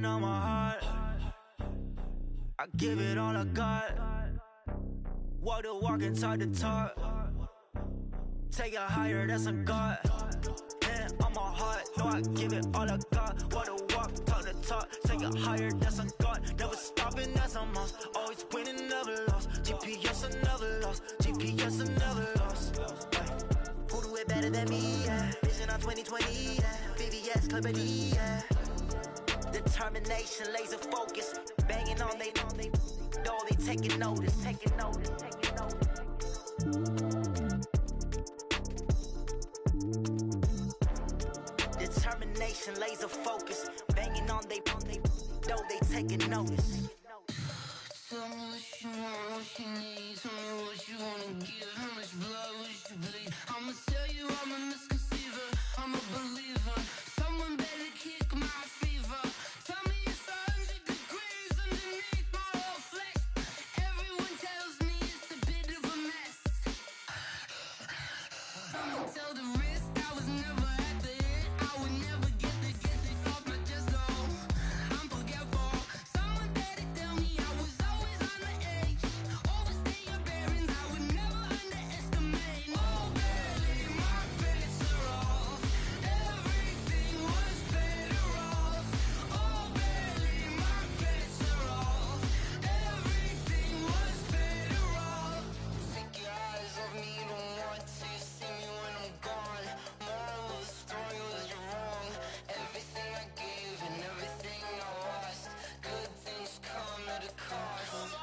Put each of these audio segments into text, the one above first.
hand on my heart. I give it all I got. Walk the walk and talk the talk. Take it higher, that's a God. Hand on my heart, no, I give it all I got. Walk the walk, talk the talk. Take it higher, that's a God. Never stopping, that's a must. Always winning, never lost. GPS, I never lost. GPS, I never lost. Who do it better than me, yeah? Vision on 2020, yeah. VVS, Clippity, yeah. Determination, laser focus. Banging on they, know they taking notice. Taking notice. Determination, laser focus. Banging on they, know they taking notice. Tell me what you want, what you need. Tell me what you wanna give. How much blood would you bleed? I'ma tell you I'm a misconceiver. I'm a believer. Someone better kick my fever. Tell me it's 100 degrees underneath my whole flesh. Everyone tells me it's a bit of a mess. Someone tell the risk I was never at the end. I would never get this off my chest, though. I'm forgetful. Someone better tell me I was always on the edge. Overstay your bearings, I would never underestimate. Oh, barely, my bets are off. Everything was better off. Oh, barely, my bets are off. Everything was better off. Take your eyes off me, don't want to see me when I'm gone. Moral of the story was you're wrong. Everything I gave and everything I lost. Good things come at a cost.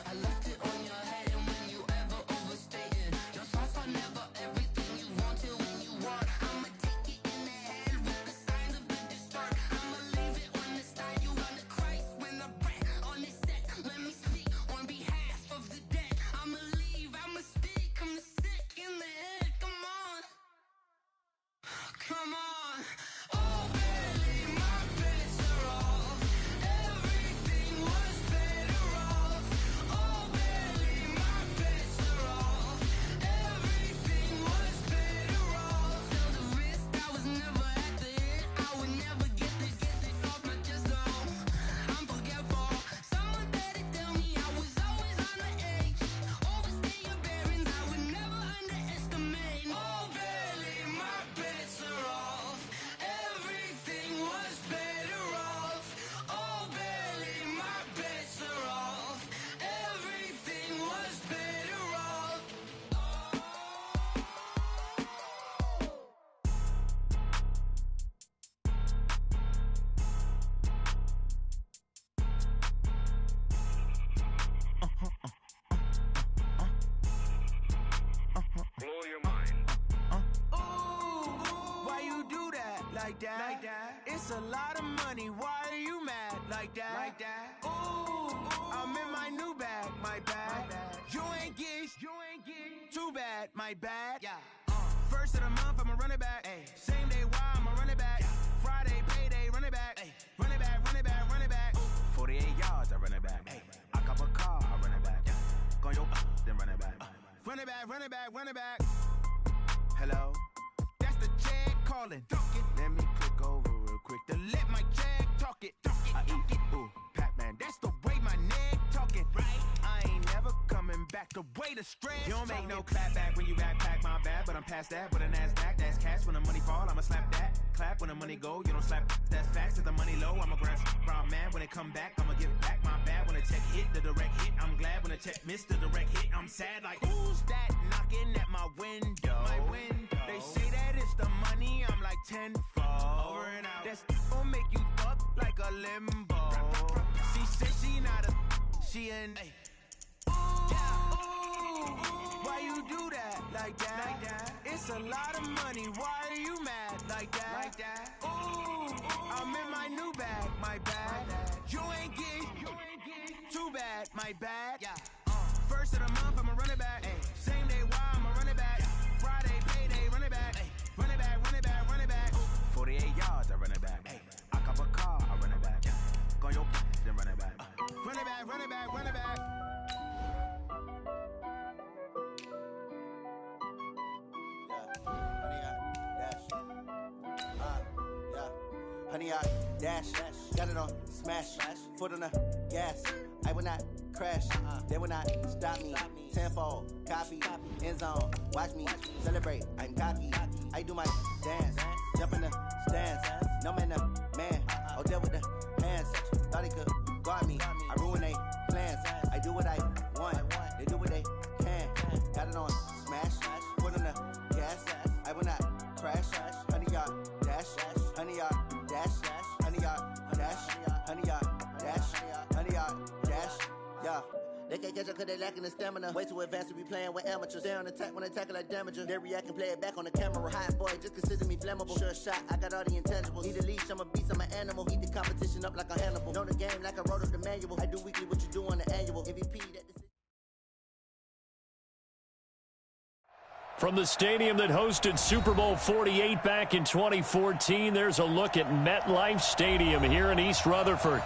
I left it on your head, and when you ever overstay it, your thoughts are never everything you wanted when you want. I'ma take it in the head with the signs of the distort. I'ma leave it on the side. You run the Christ when the breath on this set. Let me speak on behalf of the dead. I'ma leave, I'ma speak. I'm the sick in the head. Come on, come on. Oh, barely, my bets are off. Everything was better off. Oh, barely, my bets are off. Everything was better off. Tell the risk I was never at the end. I would never get this off my chest, though. I'm forgetful. Someone better tell me I was always on the edge. Overstay your bearings, I would never underestimate. Oh, barely, my bets are off. Everything was better off. Oh, barely, my bets are off. Everything was better off. Blow your mind. Ooh, why you do that? Like that? It's a lot of money. Why are you mad? Like that? Ooh, I'm in my new bag. My bad. You ain't get too bad. My bad. Yeah. First of the month, I'ma run it back. Ay. Same day, why I'ma run it back. Friday, payday, run it back. Ay. Run it back. 48 yards, I run it back. Ay. I cop a car, I run it back. Go your then run it back. Run it back. Hello? That's the check calling. Let me click over real quick to let my check talk it. I eat it, ooh, Pac-Man. That's the way my neck talking. Right? I ain't never coming back. The way the stress. You don't make no clap back when you backpack, my bad. But I'm past that with a NASDAQ. That's cash. When the money fall, I'ma slap that. Clap when the money go. You don't slap. That's facts. If the money low, I'ma grab brown man. When it come back, I'ma give back my bad. When the check hit, the direct hit. I'm glad when the check missed the direct hit. I'm sad like, who's that knocking at my window? They say that it's the money. I'm like tenfold. Over and out. That's gon' make you up like a limbo. She said she not a, she an. Why you do that? Like that? It's a lot of money. Why are you mad? Like that? Ooh, I'm in my new bag. My bad. You ain't get too bad. My bad. Yeah. First of the month, I'ma run it back. Ay. Same day, why I'ma run it back. Friday, payday, run it back. Ay. Run it back. 48 yards, I run it back. Ay. I cop a car, I run it back. Go your then run it back. Run it back. honey yard, dash, got it on, smash, foot on the gas. I will not crash, they will not stop me. Tenfold, copy, end zone, watch me celebrate. I'm cocky, I do my dance, jump in the stands. No man, man, oh there with the hands. Thought he could guard me, I ruin they plans. I do what I want, they do what they can. Got it on, smash, foot on the gas. I will not crash, honey yard, dash, honey yard, dash, honey yard, dash, honey yard, dash, honey yard, dash, yeah. They can't catch up cause they lacking the stamina. Way too advanced to be playing with amateurs. They on attack when they tackle like damager. They react and play it back on the camera. Hot boy, just consider me flammable. Sure shot, I got all the intangibles. Need a leash, I'm a beast, I'm an animal. Eat the competition up like a Hannibal. Know the game like I wrote up the manual. I do weekly what you do on the annual. MVP that this. From the stadium that hosted Super Bowl 48 back in 2014, there's a look at MetLife Stadium here in East Rutherford.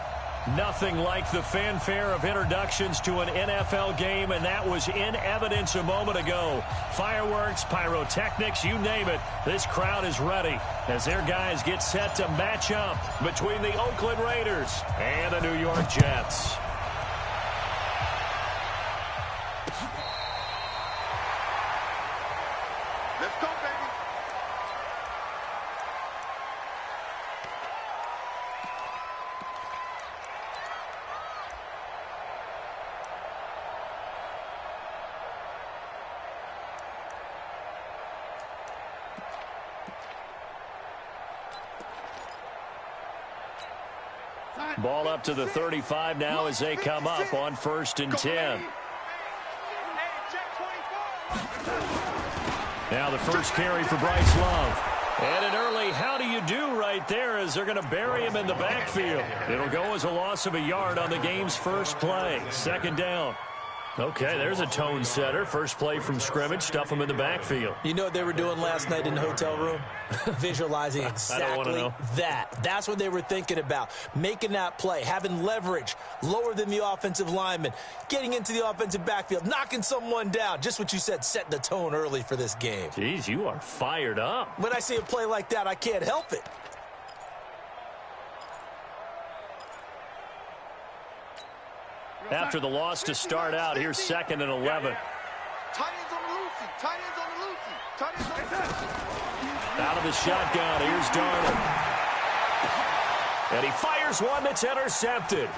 Nothing like the fanfare of introductions to an NFL game, and that was in evidence a moment ago. Fireworks, pyrotechnics, you name it. This crowd is ready as their guys get set to match up between the Oakland Raiders and the New York Jets. Let's go, baby. Ball up to the 35 now as they come up on 1st and 10. Now the first carry for Bryce Love. And an early how do you do right there as they're going to bury him in the backfield. It'll go as a loss of a yard on the game's first play. 2nd down. Okay, there's a tone setter. First play from scrimmage, stuff them in the backfield. You know what they were doing last night in the hotel room? Visualizing exactly that. That's what they were thinking about. Making that play, having leverage, lower than the offensive lineman, getting into the offensive backfield, knocking someone down. Just what you said, setting the tone early for this game. Jeez, you are fired up. When I see a play like that, I can't help it. After the loss to start out, here's 2nd and 11. Tight ends on the Lucy. Tight ends on the Lucy. Tight ends on the Lucy. Out of the shotgun, here's Darnold. And he fires one that's intercepted.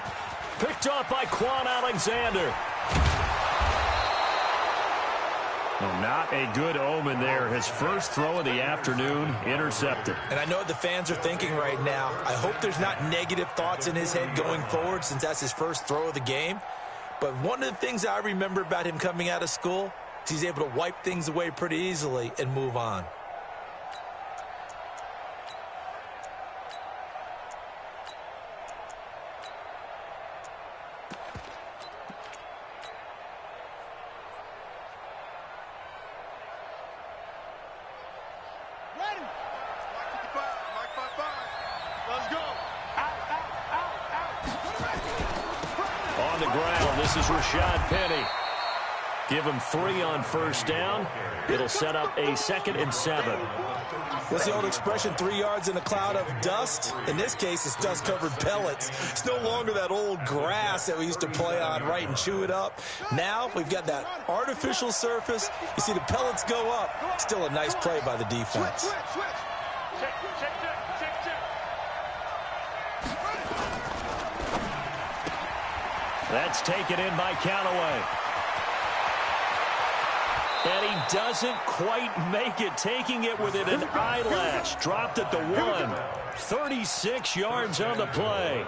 Picked off by Quan Alexander. Well, not a good omen there. His first throw of the afternoon, intercepted. And I know what the fans are thinking right now. I hope there's not negative thoughts in his head going forward since that's his first throw of the game. But one of the things I remember about him coming out of school is he's able to wipe things away pretty easily and move on. Give him 3 on 1st down. It'll set up a 2nd and 7. What's the old expression, 3 yards in a cloud of dust? In this case, it's dust-covered pellets. It's no longer that old grass that we used to play on, right, and chew it up. Now we've got that artificial surface. You see the pellets go up. Still a nice play by the defense. That's taken in by Callaway. And he doesn't quite make it, taking it within an eyelash. Dropped at the 1. 36 yards on the play.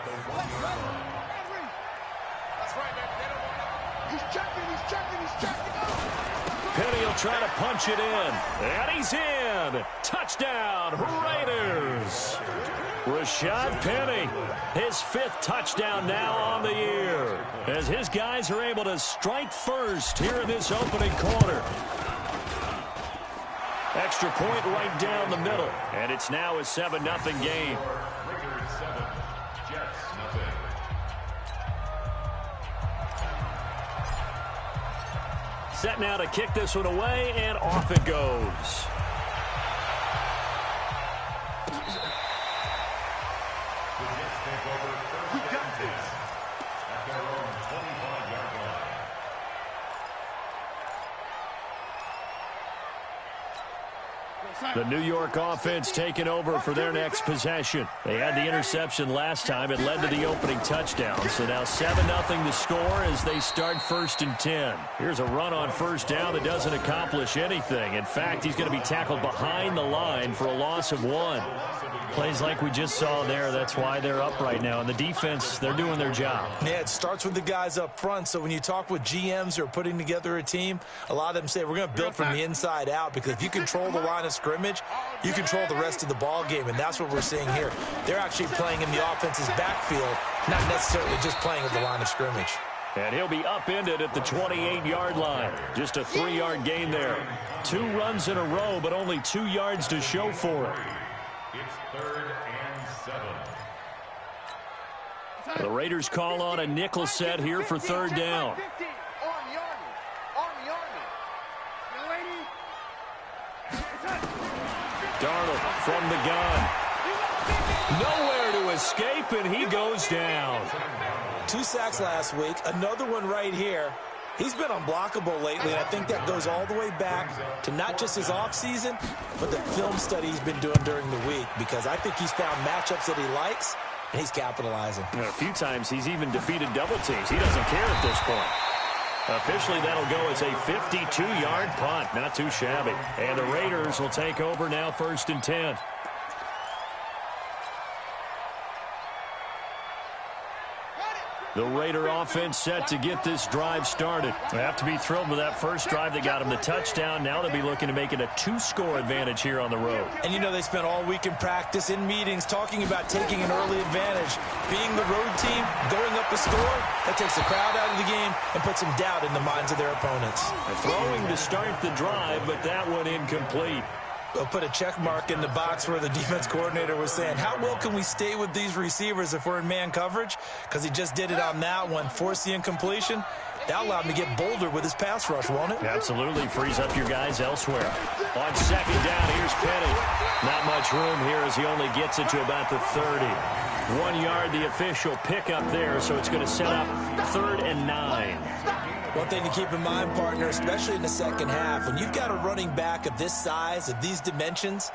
Penny will try to punch it in. And he's in. Touchdown, Raiders. Rashad Penny, his 5th touchdown now on the year, as his guys are able to strike first here in this opening quarter. Extra point right down the middle, and it's now a 7-0 game. Set now to kick this one away, and off it goes. We got this. At their own 25-yard line. The New York offense taking over for their next possession. They had the interception last time. It led to the opening touchdown. So now 7-0 to score as they start 1st and 10. Here's a run on first down that doesn't accomplish anything. In fact, he's going to be tackled behind the line for a loss of 1. Plays like we just saw there. That's why they're up right now. And the defense, they're doing their job. Yeah, it starts with the guys up front. So when you talk with GMs who are putting together a team, a lot of them say we're going to build from the inside out, because if you control the line of scrimmage, you control the rest of the ball game, and that's what we're seeing here. They're actually playing in the offense's backfield, not necessarily just playing at the line of scrimmage. And he'll be upended at the 28-yard line. Just a 3-yard gain there. 2 runs in a row, but only 2 yards to show for it. It's 3rd and 7. The Raiders call on a nickel set here for 3rd down. Darnold from the gun. Nowhere to escape, and he goes down. 2 sacks last week, another one right here. He's been unblockable lately, and I think that goes all the way back to not just his offseason, but the film study he's been doing during the week, because I think he's found matchups that he likes, and he's capitalizing. A few times he's even defeated double teams. He doesn't care at this point. Officially, that'll go as a 52-yard punt. Not too shabby. And the Raiders will take over now 1st and 10. The Raider offense set to get this drive started. They have to be thrilled with that first drive that got them the touchdown. Now they'll be looking to make it a 2-score advantage here on the road. And you know, they spent all week in practice, in meetings, talking about taking an early advantage. Being the road team, going up a score, that takes the crowd out of the game and puts some doubt in the minds of their opponents. Throwing to start the drive, but that one incomplete. They'll put a check mark in the box where the defense coordinator was saying, how well can we stay with these receivers if we're in man coverage? Because he just did it on that one, forced the incompletion. That allowed him to get bolder with his pass rush, won't it? Absolutely. Frees up your guys elsewhere. On 2nd down, here's Penny. Not much room here as he only gets it to about the 30. 1 yard, the official pickup there, so it's going to set up 3rd and 9. One thing to keep in mind, partner, especially in the second half, when you've got a running back of this size, of these dimensions,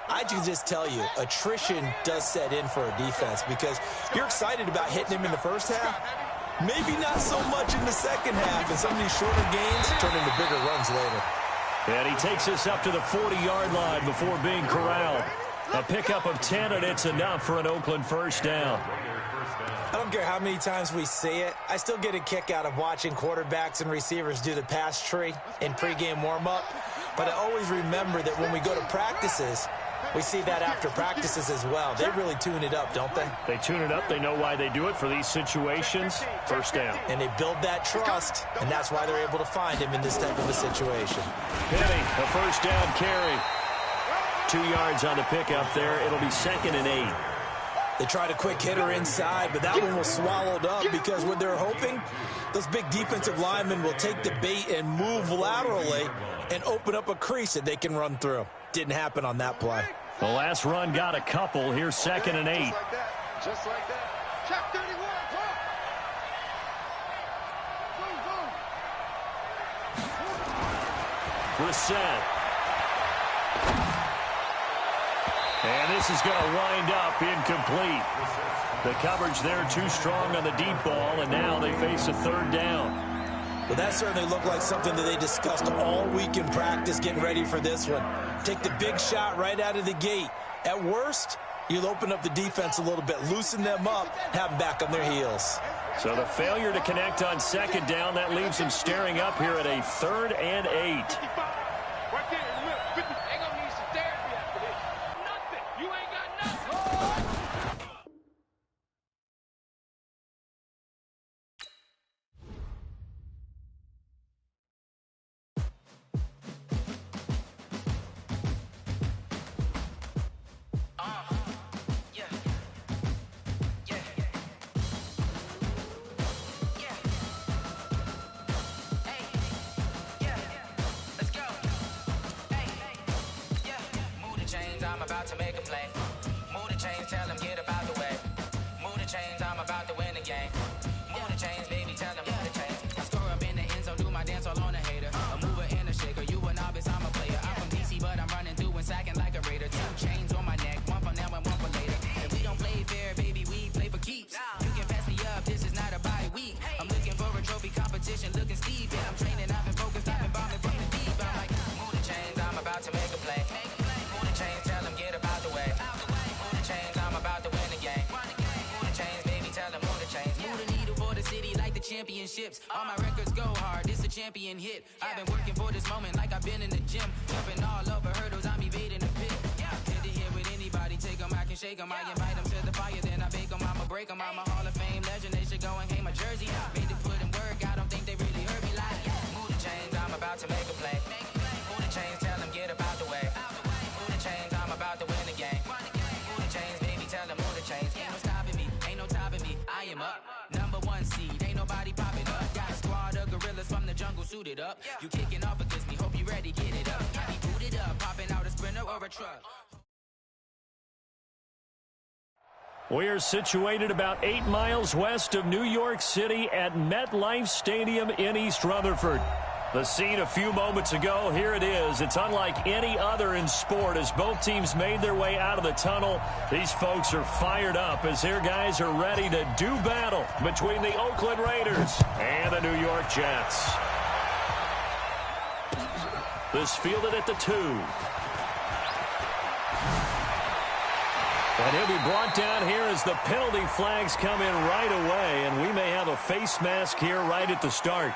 I can just tell you, attrition does set in for a defense, because you're excited about hitting him in the first half, maybe not so much in the second half, and some of these shorter gains turn into bigger runs later. And he takes us up to the 40-yard line before being corralled. A pickup of 10, and it's enough for an Oakland first down. I don't care how many times we say it, I still get a kick out of watching quarterbacks and receivers do the pass tree in pregame warm-up. But I always remember that when we go to practices, we see that after practices as well. They really tune it up, don't they? They tune it up. They know why they do it for these situations. First down. And they build that trust, and that's why they're able to find him in this type of a situation. Penny, a first down carry. 2 yards on the pickup there. It'll be 2nd and 8. They tried a quick hitter inside, but that one was swallowed up because what they're hoping, those big defensive linemen will take the bait and move laterally and open up a crease that they can run through. Didn't happen on that play. The last run got a couple. Here's 2nd and 8. Just like that. Check 31. Brissett. And this is going to wind up incomplete. The coverage there too strong on the deep ball, and now they face a 3rd down. Well, that certainly looked like something that they discussed all week in practice getting ready for this one. Take the big shot right out of the gate. At worst, you'll open up the defense a little bit, loosen them up, have them back on their heels. So the failure to connect on 2nd down, that leaves them staring up here at a 3rd and 8. championships. All my records go hard, it's a champion hit. I've been working for this moment like I've been in the gym. Jumping all over hurdles, I'm evading the pit. Head to head with anybody, take them, I can shake them. I invite them to the fire, then I bake them, I'ma break them. I'm a Hall of Fame legend, they should go and hang my jersey. Made to put in work, I don't think they really heard me like, move the chains, I'm about to make a play. Move the chains, tell them get up out the way. Move the chains, I'm about to win the game. Move the chains, baby, tell them move the chains. Ain't no stopping me, ain't no topping me. I am up, #1 seed, ain't nobody popping up. Got a squad of gorillas from the jungle suited up. You kicking off against me, hope you ready, get it up. I be booted up, popping out a Sprinter or a truck. We are situated about 8 miles west of New York City at MetLife Stadium in East Rutherford. The scene a few moments ago, here it is. It's unlike any other in sport as both teams made their way out of the tunnel. These folks are fired up as their guys are ready to do battle between the Oakland Raiders and the New York Jets. This fielded at the 2. And he'll be brought down here as the penalty flags come in right away, and we may have a face mask here right at the start.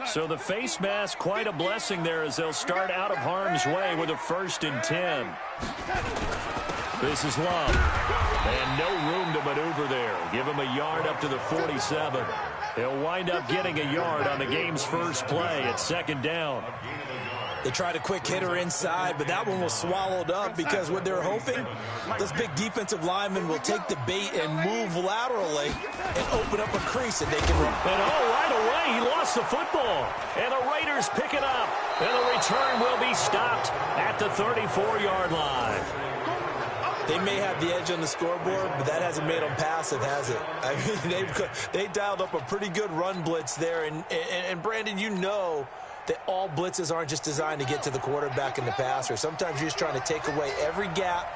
So the face mask, quite a blessing there as they'll start out of harm's way with a 1st and 10. This is Love. And no room to maneuver there. Give him a yard up to the 47. He'll wind up getting a yard on the game's first play at 2nd down. They tried a quick hitter inside, but that one was swallowed up because what they're hoping, this big defensive lineman will take the bait and move laterally and open up a crease and they can run. And right away, he lost the football. And the Raiders pick it up. And the return will be stopped at the 34-yard line. They may have the edge on the scoreboard, but that hasn't made them passive, has it? I mean, they dialed up a pretty good run blitz there. And Brandon, you know that all blitzes aren't just designed to get to the quarterback and the passer. Sometimes you're just trying to take away every gap,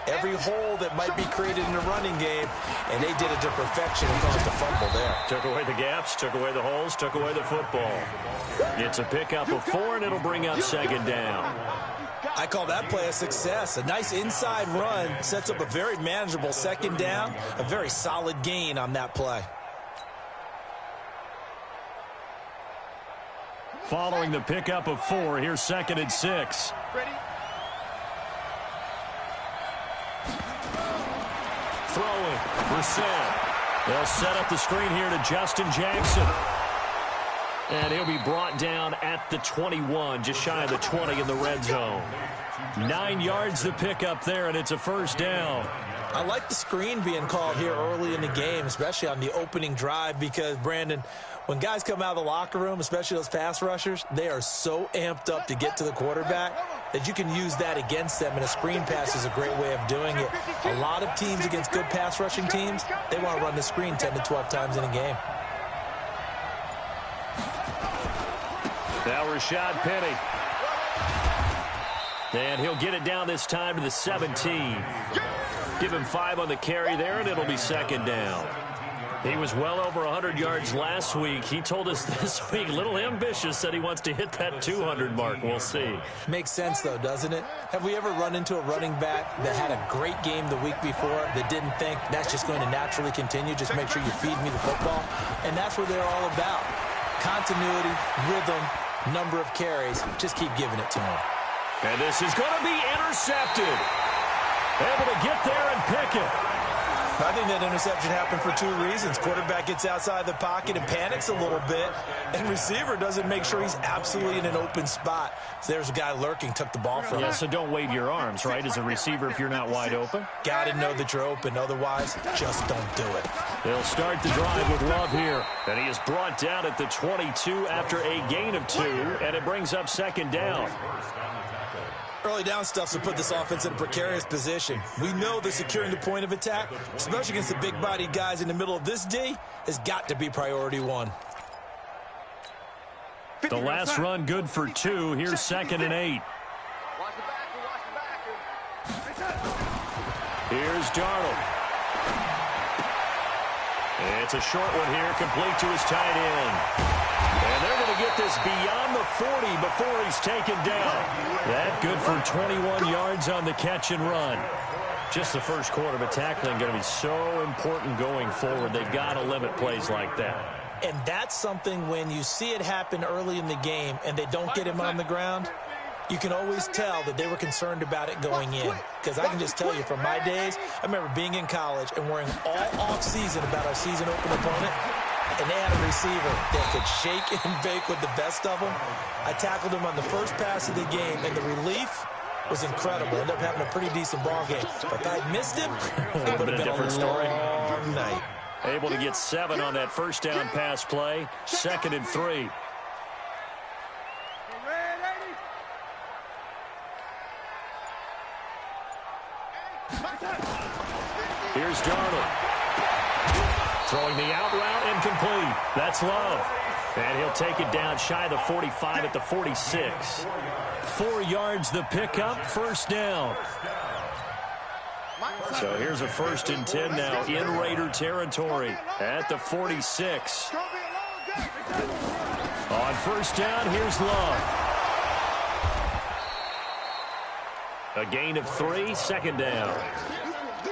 every hole that might be created in the running game, and they did it to perfection and caused a fumble there. Took away the gaps, took away the holes, took away the football. It's a pickup of 4, and it'll bring up 2nd down. I call that play a success. A nice inside run sets up a very manageable 2nd down, a very solid gain on that play. Following the pickup of 4, here's 2nd and 6. Ready? Throwing for Sam. They'll set up the screen here to Justin Jackson. And he'll be brought down at the 21, just shy of the 20 in the red zone. 9 yards the pickup there, and it's a 1st down. I like the screen being called here early in the game, especially on the opening drive, because, Brandon, when guys come out of the locker room, especially those pass rushers, they are so amped up to get to the quarterback that you can use that against them, and a screen pass is a great way of doing it. A lot of teams against good pass rushing teams, they want to run the screen 10 to 12 times in a game. Now Rashad Penny. And he'll get it down this time to the 17. Give him 5 on the carry there, and it'll be 2nd down. He was well over 100 yards last week. He told us this week, a little ambitious, said he wants to hit that 200 mark. We'll see. Makes sense, though, doesn't it? Have we ever run into a running back that had a great game the week before that didn't think that's just going to naturally continue? Just make sure you feed me the football. And that's what they're all about. Continuity, rhythm, number of carries. Just keep giving it to him. And this is going to be intercepted. Able to get there and pick it. I think that interception happened for 2 reasons. Quarterback gets outside the pocket and panics a little bit, and receiver doesn't make sure he's absolutely in an open spot. So there's a guy lurking, took the ball from him. Yeah, so don't wave your arms, right, as a receiver if you're not wide open. Got to know that you're open. Otherwise, just don't do it. They'll start the drive with Love here. And he is brought down at the 22 after a gain of 2, and it brings up 2nd down. Early down stuff to put this offense in a precarious position. We know that securing the point of attack, especially against the big-bodied guys in the middle of this D, has got to be priority 1. The last run good for 2. Here's 2nd and 8. Here's Darnold. It's a short one here, complete to his tight end. And they're going to get this beyond the 40 before he's taken down. That good for 21 yards on the catch and run. Just the first quarter, but tackling going to be so important going forward. They've got to limit plays like that. And that's something when you see it happen early in the game and they don't get him on the ground, you can always tell that they were concerned about it going in. Because I can just tell you from my days, I remember being in college and worrying all off-season about our season open opponent, and they had a receiver that could shake and bake with the best of them. I tackled him on the first pass of the game, and the relief was incredible. Ended up having a pretty decent ball game. But if I'd missed him, it would have been a different story. Long night. Able to get 7 on that first down pass play. 2nd and 3. Here's Darnold. Throwing the out route incomplete. That's Love. And he'll take it down shy of the 45 at the 46. 4 yards the pickup, first down. So here's a 1st and 10 now in Raider territory at the 46. On first down, here's Love. A gain of 3, 2nd down.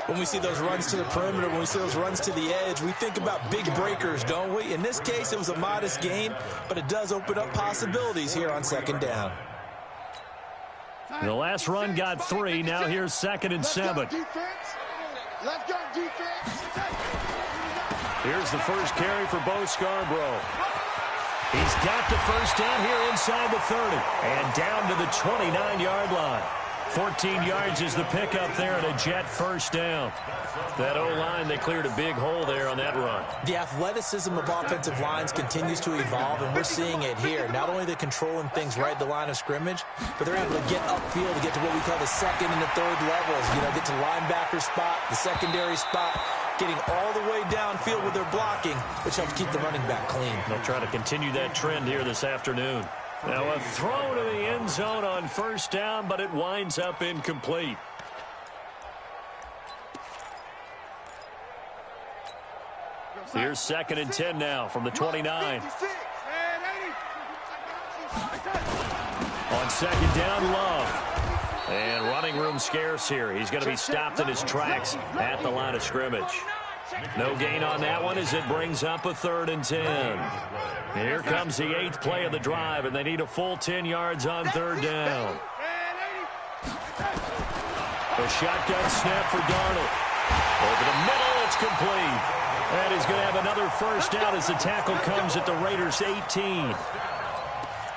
When we see those runs to the perimeter, when we see those runs to the edge, we think about big breakers, don't we? In this case, it was a modest gain, but it does open up possibilities here on 2nd down. The last run got 3. Now here's 2nd and 7. Let's go, defense. Here's the first carry for Bo Scarborough. He's got the first down here inside the 30 and down to the 29-yard line. 14 yards is the pickup there and a Jet first down. That O-line, they cleared a big hole there on that run. The athleticism of offensive lines continues to evolve, and we're seeing it here. Not only they're controlling things right at the line of scrimmage, but they're able to get upfield to get to what we call the 2nd and the 3rd levels. You know, get to linebacker spot, the secondary spot, getting all the way downfield with their blocking, which helps keep the running back clean. They'll try to continue that trend here this afternoon. Now a throw to the end zone on first down, but it winds up incomplete. Here's 2nd and 10 now from the 29. On 2nd down, Love. And running room scarce here. He's going to be stopped in his tracks at the line of scrimmage. No gain on that one as it brings up a 3rd and 10. Here comes the 8th play of the drive, and they need a full 10 yards on 3rd down. A shotgun snap for Darnold. Over the middle, it's complete. And he's going to have another first down as the tackle comes at the Raiders' 18.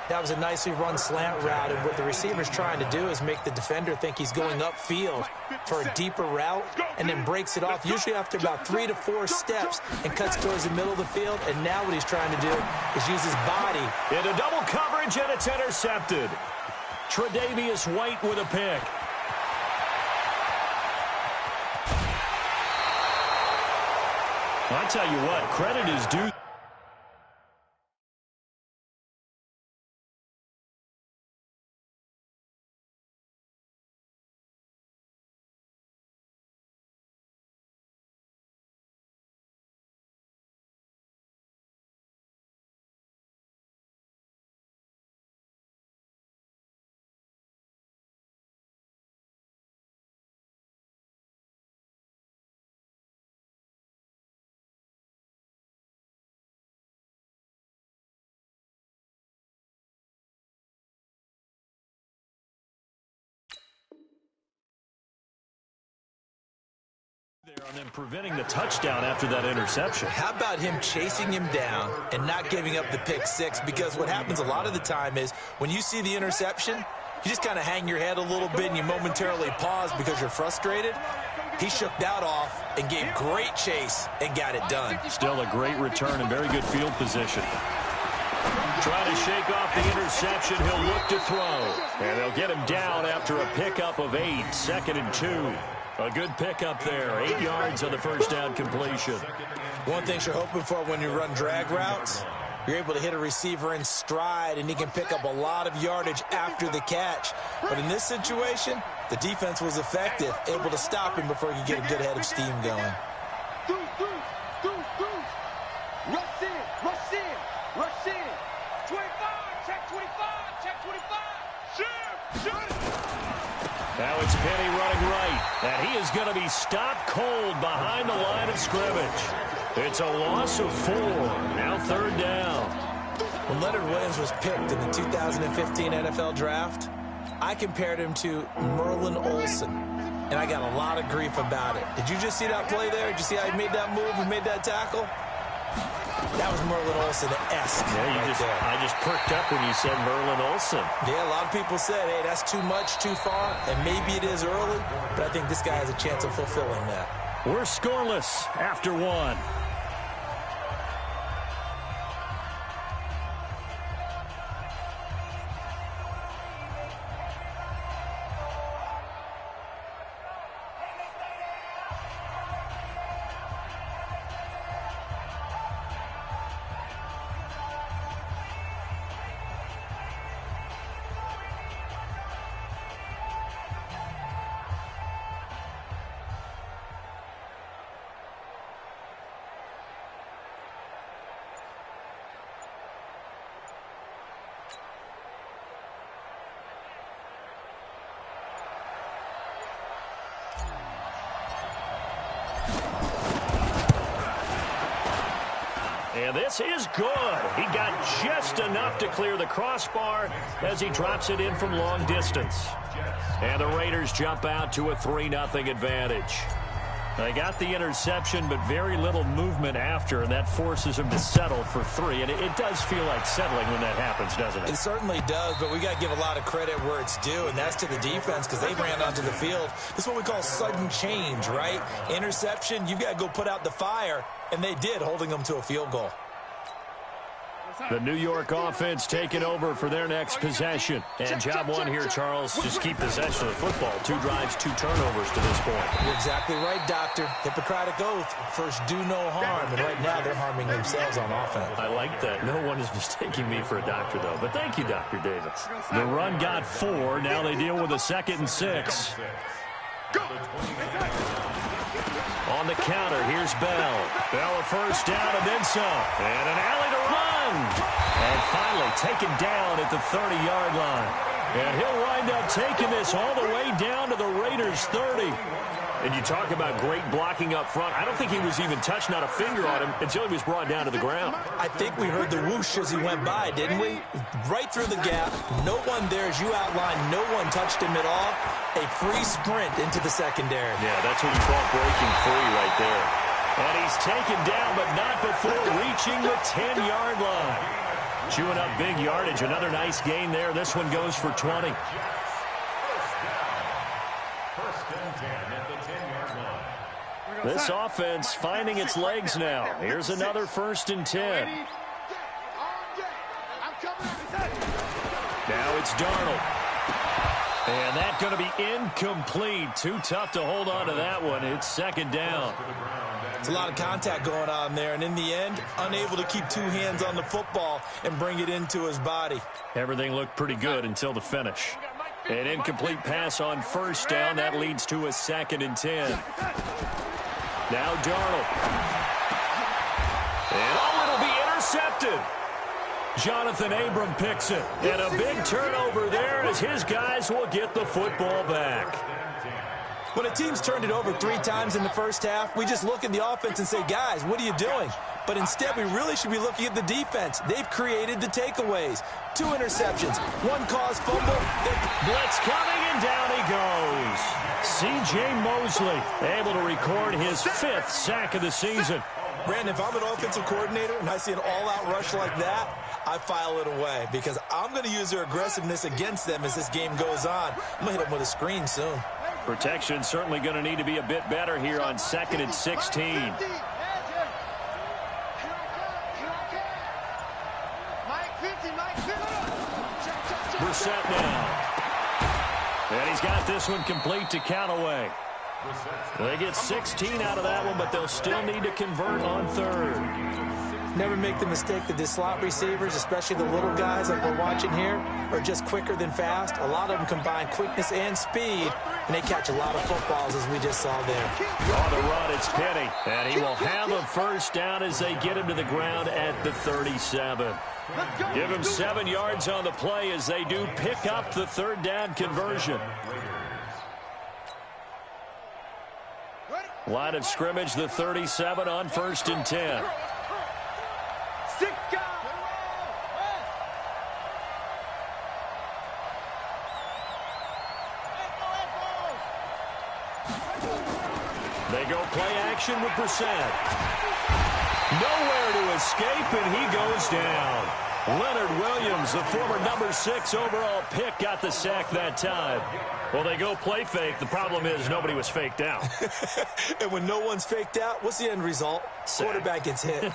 That was a nicely run slant route, and what the receiver's trying to do is make the defender think he's going upfield for a deeper route and then breaks it off, usually after about 3 to 4 steps, and cuts towards the middle of the field. And now what he's trying to do is use his body. Into double coverage, and it's intercepted. Tre'Davious White with a pick. I tell you what, credit is due. There on them preventing the touchdown after that interception. How about him chasing him down and not giving up the pick 6? Because what happens a lot of the time is when you see the interception, you just kind of hang your head a little bit and you momentarily pause because you're frustrated. He shook that off and gave great chase and got it done. Still a great return and very good field position. Trying to shake off the interception. He'll look to throw. And they'll get him down after a pickup of 8. 2nd and 2. A good pickup there. 8 yards on the first down completion. One thing you're hoping for when you run drag routes You're able to hit a receiver in stride, and he can pick up a lot of yardage after the catch. But in this situation, the defense was effective, able to stop him before he could get a good head of steam going. Rush in. 25, check 25. Shoot. Now it's Penny running right, and he is going to be stopped cold behind the line of scrimmage. It's a loss of 4. Now 3rd down. When Leonard Williams was picked in the 2015 NFL Draft, I compared him to Merlin Olsen, and I got a lot of grief about it. Did you just see that play there? Did you see how he made that move and made that tackle? That was Merlin Olsen-esque. Yeah, I just perked up when you said Merlin Olsen. Yeah, a lot of people said, hey, that's too much, too far, and maybe it is early, but I think this guy has a chance of fulfilling that. We're scoreless after 1. And this is good. He got just enough to clear the crossbar as he drops it in from long distance. And the Raiders jump out to a 3-0 advantage. They got the interception, but very little movement after, and that forces him to settle for 3. And it does feel like settling when that happens, doesn't it? It certainly does, but we got to give a lot of credit where it's due, and that's to the defense because they ran onto the field. This is what we call sudden change, right? Interception, you've got to go put out the fire, and they did, holding them to a field goal. The New York offense taking over for their next possession. And job 1 here, Charles, just keep possession of the football. 2 drives, 2 turnovers to this point. You're exactly right, Doctor. Hippocratic oath, first do no harm. And right now they're harming themselves on offense. I like that. No one is mistaking me for a doctor, though. But thank you, Dr. Davis. The run got 4. Now they deal with a 2nd and 6. On the counter, here's Bell. Bell a first down and then some. And an alley to run. And finally taken down at the 30-yard line. And he'll wind up taking this all the way down to the Raiders' 30. And you talk about great blocking up front. I don't think he was even touched, not a finger on him, until he was brought down to the ground. I think we heard the whoosh as he went by, didn't we? Right through the gap. No one there, as you outlined. No one touched him at all. A free sprint into the secondary. Yeah, that's what you call breaking free right there. And he's taken down, but not before reaching the 10-yard line. Chewing up big yardage. Another nice gain there. This one goes for 20. This offense finding its legs now. Here's another 1st and 10. Now it's Darnold. And that's going to be incomplete. Too tough to hold on to that one. It's 2nd down. It's a lot of contact going on there, and in the end, unable to keep 2 hands on the football and bring it into his body. Everything looked pretty good until the finish. An incomplete pass on 1st down. That leads to a 2nd and 10. Now Darnold. And it'll be intercepted. Jonathan Abram picks it. And a big turnover there as his guys will get the football back. When a team's turned it over 3 times in the first half, we just look at the offense and say, guys, what are you doing? But instead, we really should be looking at the defense. They've created the takeaways. 2 interceptions, 1 caused fumble. Blitz coming, and down he goes. C.J. Mosley able to record his 5th sack of the season. Brandon, if I'm an offensive coordinator and I see an all-out rush like that, I file it away because I'm going to use their aggressiveness against them as this game goes on. I'm going to hit them with a screen soon. Protection certainly going to need to be a bit better here on 2nd and 16. Brissett now. And he's got this one complete to Callaway. They get 16 out of that one, but they'll still need to convert on 3rd. never make the mistake that the slot receivers, especially the little guys like we're watching here, are just quicker than fast. A lot of them combine quickness and speed, and they catch a lot of footballs, as we just saw there. On the run, it's Penny, and he will have a first down as they get him to the ground at the 37. Give him 7 yards on the play as they do pick up the third down conversion. Line of scrimmage, the 37 on 1st and 10. They go play action with Brissett. Nowhere to escape, and he goes down. Leonard Williams, the former number 6 overall pick, got the sack that time. Well, they go play fake. The problem is nobody was faked out. And when no one's faked out, what's the end result? Sack. Quarterback gets hit.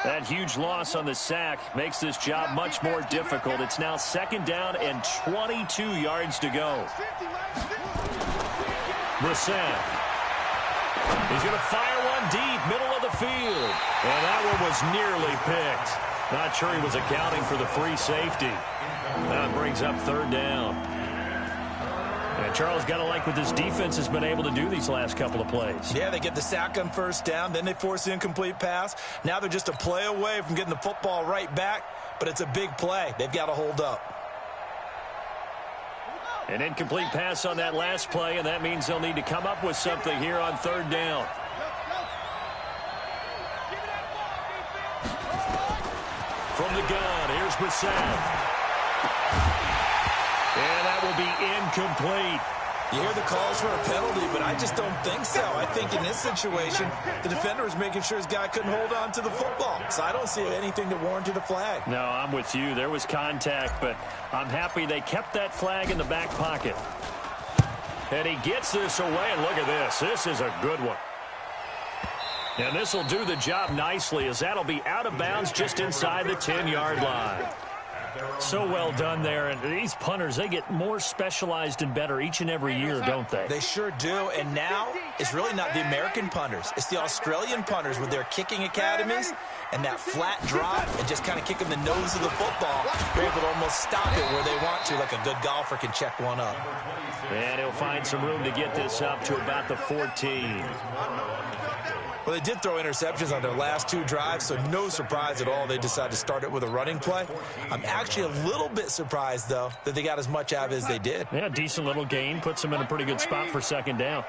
That huge loss on the sack makes this job much more difficult. It's now 2nd down and 22 yards to go. Brissett. He's going to fire one deep, middle of the field. And that one was nearly picked. Not sure he was accounting for the free safety. That brings up 3rd down. And Charles, got to like what this defense has been able to do these last couple of plays. Yeah, they get the sack on 1st down, then they force the incomplete pass. Now they're just a play away from getting the football right back, but it's a big play. They've got to hold up. An incomplete pass on that last play, and that means they'll need to come up with something here on 3rd down. From the gun, here's Brissett. And that will be incomplete. You hear the calls for a penalty, but I just don't think so. I think in this situation, the defender was making sure his guy couldn't hold on to the football. So I don't see anything that warranted a flag. No, I'm with you. There was contact, but I'm happy they kept that flag in the back pocket. And he gets this away, and look at this. This is a good one. And this will do the job nicely, as that'll be out of bounds just inside the 10-yard line. So well done there. And these punters, they get more specialized and better each and every year, don't they? They sure do. And now it's really not the American punters. It's the Australian punters with their kicking academies and that flat drop and just kind of kicking the nose of the football. They're able to almost stop it where they want to, like a good golfer can check one up. And he'll find some room to get this up to about the 14. Well, they did throw interceptions on their last 2 drives, so no surprise at all they decided to start it with a running play. I'm actually a little bit surprised, though, that they got as much out of it as they did. Yeah, decent little gain. Puts them in a pretty good spot for 2nd down.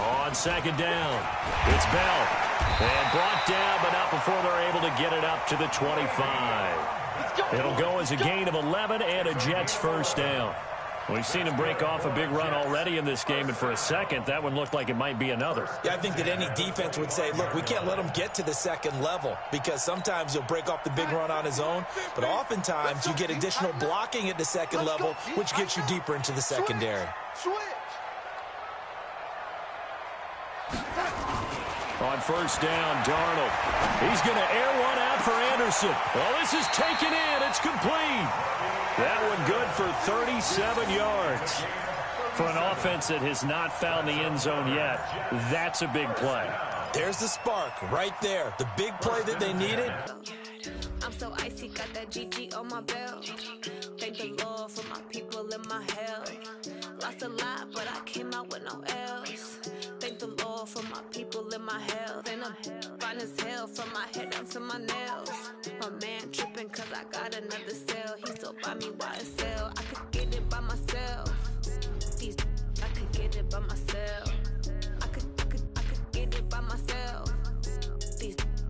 On 2nd down, it's Bell. And brought down, but not before they're able to get it up to the 25. It'll go as a gain of 11 and a Jets first down. We've seen him break off a big run already in this game, and for a second, that one looked like it might be another. Yeah, I think that any defense would say, look, we can't let him get to the 2nd level, because sometimes he'll break off the big run on his own, but oftentimes you get additional blocking at the 2nd level, which gets you deeper into the secondary. On 1st down, Darnold. He's going to air one out for Anderson. Well, this is taken in. It's complete. That one good for 37 yards. For an offense that has not found the end zone yet, that's a big play. There's the spark right there. The big play that they needed. I'm so icy, got that GG on my belt. Thank the Lord for my people in my health. Lost a lot, but I came out with no L's. Thank the Lord for my people in my health. And I'm fine as hell from my head down to my nails. My man tripping cause I got another cell. He still buy me YSL. I could get it by myself. I could get it by myself. I could get it by myself.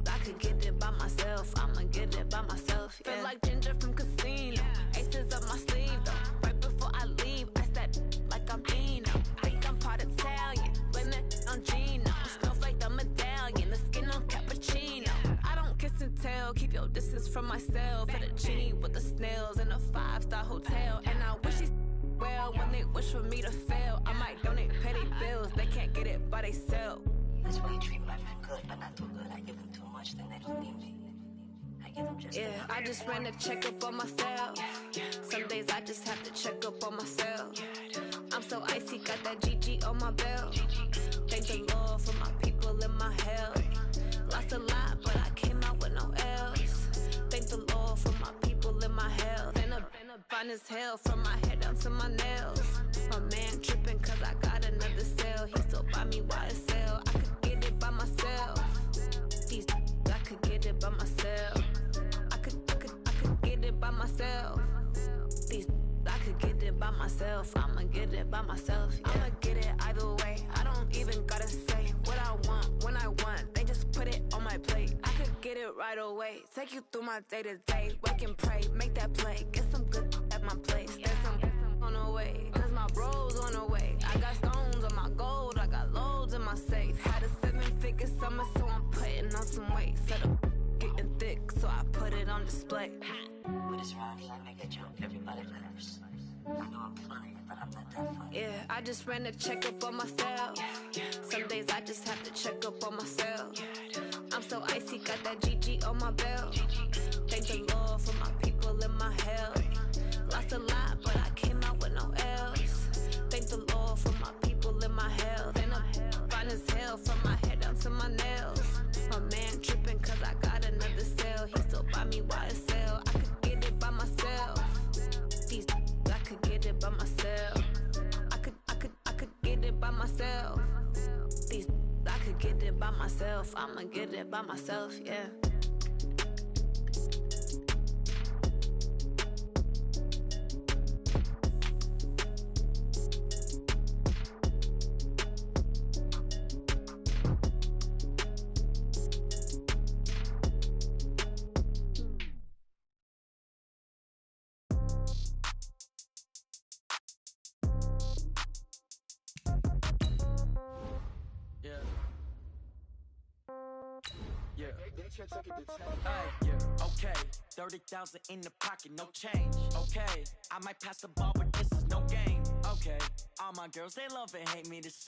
I could get it by myself. I'ma get it by myself. Yeah. Feel like Ginger from Casino. Aces up my sleeve though. Right before I leave, I said like I'm Dino. Think I'm part Italian. Blame that on Gino. Smells like the medallion. The skin on cappuccino. I don't kiss and tell. Keep your distance from myself. At a genie with the snails in a 5-star hotel. And I wish he's well when they wish for me to fail. I might donate petty bills. They can't get it by themselves. That's why you treat my friend good, but not too good. I give them too much, then they don't need me. I give them just I just ran a checkup on myself. Some days I just have to check up on myself. I'm so icy, got that GG on my belt. Thank the Lord for my people in my health. Lost a lot, but I came out with no L's. Thank the Lord for my people in my health. Been a fine as hell from my head down to my nails. My man tripping cause I got another sale. He still buy me YSL. I could get it by myself. These I could get it by myself. I could get it by myself. These I could get it by myself. I'ma get it by myself. Yeah. I'ma get it either way. I don't even gotta say what I want when I want. They just put it on my plate. I could get it right away. Take you through my day to day. Wake and pray, make that play. Get some good at my place. There's some on the way. Cause my bros on the way. I got stones on my gold. I got loads in my safe. Had a 7-figure summer, so I'm putting on some weight. Set up getting thick, so I put it on display. With this round, I make a jump. Everybody laughs. I know I'm funny, but I'm not that funny. Yeah, I just ran a checkup on myself. Some days I just have to check up on myself. I'm so icy, got that GG on my belt. Thank the Lord for my people in my health. Lost a lot, but I came out with no L's. Thank the Lord for my people in my health. And I'm fine as hell from my head down to my nails. My man tripping cause I got another sale. He still buy me YSL. I could get it by myself. These I could get it by myself. I could get it by myself. These I could get it by myself. I'ma get it by myself, yeah. Yeah, okay. 30,000 in the pocket, no change. Okay, I might pass the ball, but this is no game. Okay, all my girls, they love and hate me the same.